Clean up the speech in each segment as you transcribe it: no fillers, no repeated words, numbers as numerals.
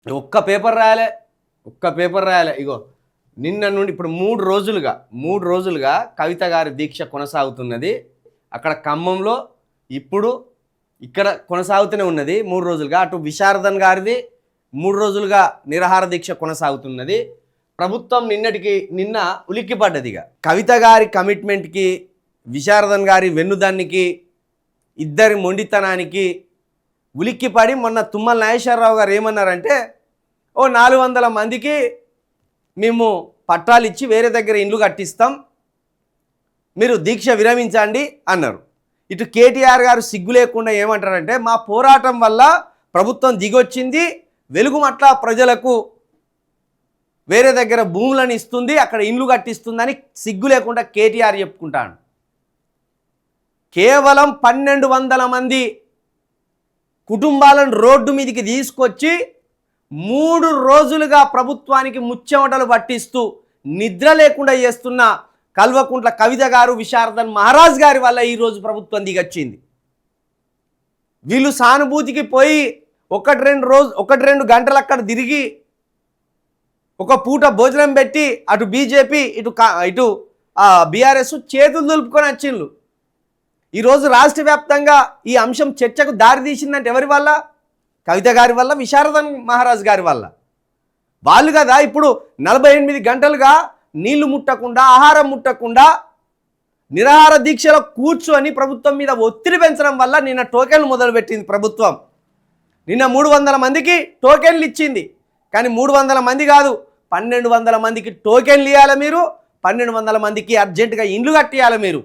ఒక్క పేపర్ రాయాలి, ఒక్క పేపర్ రాయాలి. ఇగో నిన్న నుండి ఇప్పుడు 3 రోజులుగా కవిత గారి దీక్ష కొనసాగుతున్నది. అక్కడ ఖమ్మంలో ఇప్పుడు ఇక్కడ కొనసాగుతూనే ఉన్నది 3 రోజులుగా. అటు విశారదన్ గారిది 3 రోజులుగా నిరాహార దీక్ష కొనసాగుతున్నది. ప్రభుత్వం నిన్న ఉలిక్కిపడ్డదిగా కవిత గారి కమిట్మెంట్కి, విశారదన్ గారి వెన్నుదానికి, ఇద్దరి మొండితనానికి ఉలిక్కిపడి మొన్న తుమ్మల నాగేశ్వరరావు గారు ఏమన్నారంటే, 400 మందికి మేము పట్టాలు ఇచ్చి వేరే దగ్గర ఇండ్లు కట్టిస్తాం, మీరు దీక్ష విరమించండి అన్నారు. ఇటు కేటీఆర్ గారు సిగ్గు లేకుండా ఏమంటారంటే, మా పోరాటం వల్ల ప్రభుత్వం దిగొచ్చింది, వెలుగుమట్ల ప్రజలకు వేరే దగ్గర భూములను ఇస్తుంది, అక్కడ ఇండ్లు కట్టిస్తుందని సిగ్గు లేకుండా కేటీఆర్ చెప్పుకుంటాను. కేవలం 1200 మంది కుటుంబాలను రోడ్డు మీదకి తీసుకొచ్చి 3 రోజులుగా ప్రభుత్వానికి ముచ్చెమటలు పట్టిస్తూ నిద్ర లేకుండా చేస్తున్న కల్వకుంట్ల కవిత గారు, విశారదన్ మహారాజ్ గారి వల్ల ఈరోజు ప్రభుత్వం దిగొచ్చింది. వీళ్ళు సానుభూతికి పోయి 1-2 గంటలు అక్కడ తిరిగి ఒక పూట భోజనం పెట్టి అటు బీజేపీ ఇటు బీఆర్ఎస్ చేతులు దులుపుకొని వచ్చిండ్రు. ఈరోజు రాష్ట్ర వ్యాప్తంగా ఈ అంశం చర్చకు దారి తీసిందంటే ఎవరి వల్ల? కవిత గారి వల్ల, విశారదన్ మహారాజ్ గారి వల్ల. వాళ్ళు కదా ఇప్పుడు 48 గంటలుగా నీళ్లు ముట్టకుండా, ఆహారం ముట్టకుండా నిరాహార దీక్షలో కూర్చొని ప్రభుత్వం మీద ఒత్తిడి పెంచడం వల్ల నిన్న టోకెన్లు మొదలుపెట్టింది ప్రభుత్వం. నిన్న 300 మందికి టోకెన్లు ఇచ్చింది. కానీ 300 మంది కాదు, 1200 మందికి టోకెన్లు ఇవ్వాలి మీరు. 1200 మందికి అర్జెంటుగా ఇండ్లు కట్టియాలి మీరు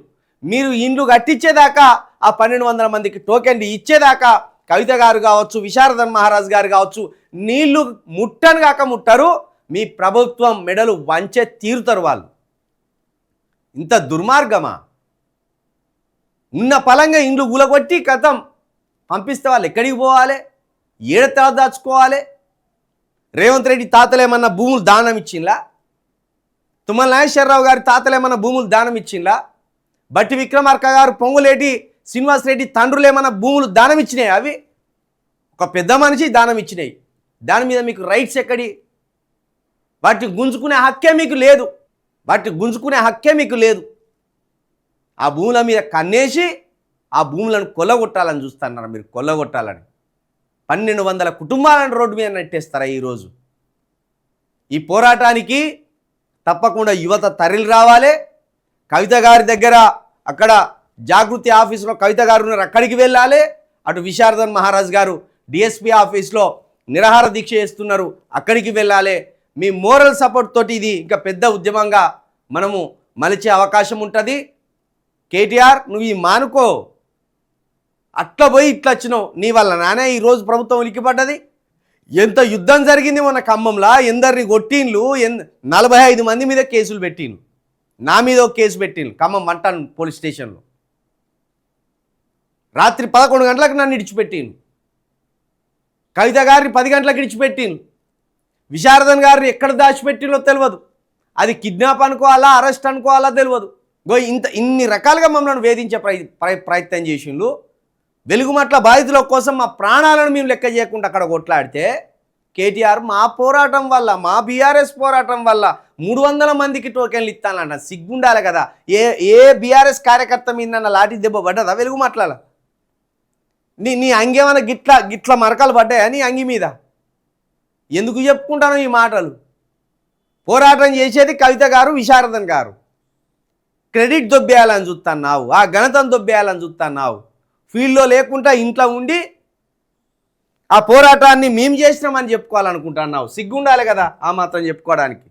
ఇండ్లు కట్టించేదాకా, ఆ 1200 మందికి టోకెన్లు ఇచ్చేదాకా కవిత గారు కావచ్చు, విశారదన్ మహారాజ్ గారు కావచ్చు, నీళ్లు ముట్టను కాక ముట్టరు. మీ ప్రభుత్వం మెడలు వంచే తీరుతారు వాళ్ళు. ఇంత దుర్మార్గమా? ఉన్న పలంగా ఇండ్లు గులగొట్టి కథం పంపిస్తే వాళ్ళు ఎక్కడికి పోవాలి? ఏడ దాచుకోవాలి? రేవంత్ రెడ్డి తాతలేమన్నా భూములు దానం ఇచ్చిండ్లా? తుమ్మల నాగేశ్వరరావు గారి తాతలేమన్నా భూములు దానం ఇచ్చిండ్లా? బట్టి విక్రమార్క గారు, పొంగులేటి శ్రీనివాసరెడ్డి తండ్రులు ఏమన్నా భూములు దానం ఇచ్చినాయి? అవి ఒక పెద్ద మనిషి దానం ఇచ్చినాయి. దాని మీద మీకు రైట్స్ ఎక్కడి? వాటిని గుంజుకునే హక్కే మీకు లేదు. ఆ భూముల మీద కన్నేసి ఆ భూములను కొల్లగొట్టాలని చూస్తున్నారు మీరు. కొల్లగొట్టాలని 1200 కుటుంబాలను రోడ్డు మీద నెట్టేస్తారా ఈరోజు? ఈ పోరాటానికి తప్పకుండా యువత తరలి రావాలి. కవిత గారి దగ్గర అక్కడ జాగృతి ఆఫీసులో కవిత గారు ఉన్నారు, అక్కడికి వెళ్ళాలి. అటు విశారదన్ మహారాజ్ గారు డిఎస్పీ ఆఫీస్లో నిరాహార దీక్ష చేస్తున్నారు, అక్కడికి వెళ్ళాలి. మీ మోరల్ సపోర్ట్ తోటి ఇది ఇంకా పెద్ద ఉద్యమంగా మనము మలిచే అవకాశం ఉంటుంది. కేటీఆర్, నువ్వు ఈ మానుకో. అట్లా పోయి ఇట్లా వచ్చినావు, నీ వల్ల నానే ఈరోజు ప్రభుత్వం ఉలిక్కిపడ్డది. ఎంత యుద్ధం జరిగింది మన ఖమ్మంలో, ఎందరిని కొట్టిండ్లు, 45 మంది మీద కేసులు పెట్టిండ్లు. నా మీద ఒక కేసు పెట్టిండ్లు ఖమ్మం మంటన్ పోలీస్ స్టేషన్లో. రాత్రి 11 గంటలకు నన్ను ఇడిచిపెట్టిండ్లు. కవిత గారిని 10 గంటలకు ఇడిచిపెట్టిండ్లు. విశారదన్ గారిని ఎక్కడ దాచిపెట్టిందో తెలియదు. అది కిడ్నాప్ అనుకోవాలా, అరెస్ట్ అనుకోవాలా తెలియదు. ఇన్ని రకాలుగా మమ్మల్ని వేధించే ప్రయత్నం చేసిండ్రు. వెలుగుమట్ల బాధితుల కోసం మా ప్రాణాలను మేము లెక్క చేయకుండా అక్కడ కొట్లాడితే కేటీఆర్ మా పోరాటం వల్ల, మా బీఆర్ఎస్ పోరాటం వల్ల 300 మందికి టోకెన్లు ఇస్తానంట. సిగ్గుండాలి కదా. ఏ బీఆర్ఎస్ కార్యకర్త మీద లాఠీ దెబ్బ పడ్డదా వెలుగుమట్ల? నీ అంగేమన్నా గిట్ల మరకలు పడ్డాయా నీ అంగి మీద? ఎందుకు చెప్పుకుంటాను ఈ మాటలు? పోరాటం చేసేది కవిత గారు, విశారదన్ గారు. క్రెడిట్ దొబ్బేయాలని చూస్తున్నావు, ఆ ఘనతను దొబ్బేయాలని చూస్తున్నావు. ఫీల్డ్లో లేకుండా ఇంట్లో ఉండి ఆ పోరాటాన్ని మేము చేసినామని చెప్పుకోవాలనుకుంటున్నావు. సిగ్గుండాలి కదా ఆ మాత్రం చెప్పుకోవడానికి.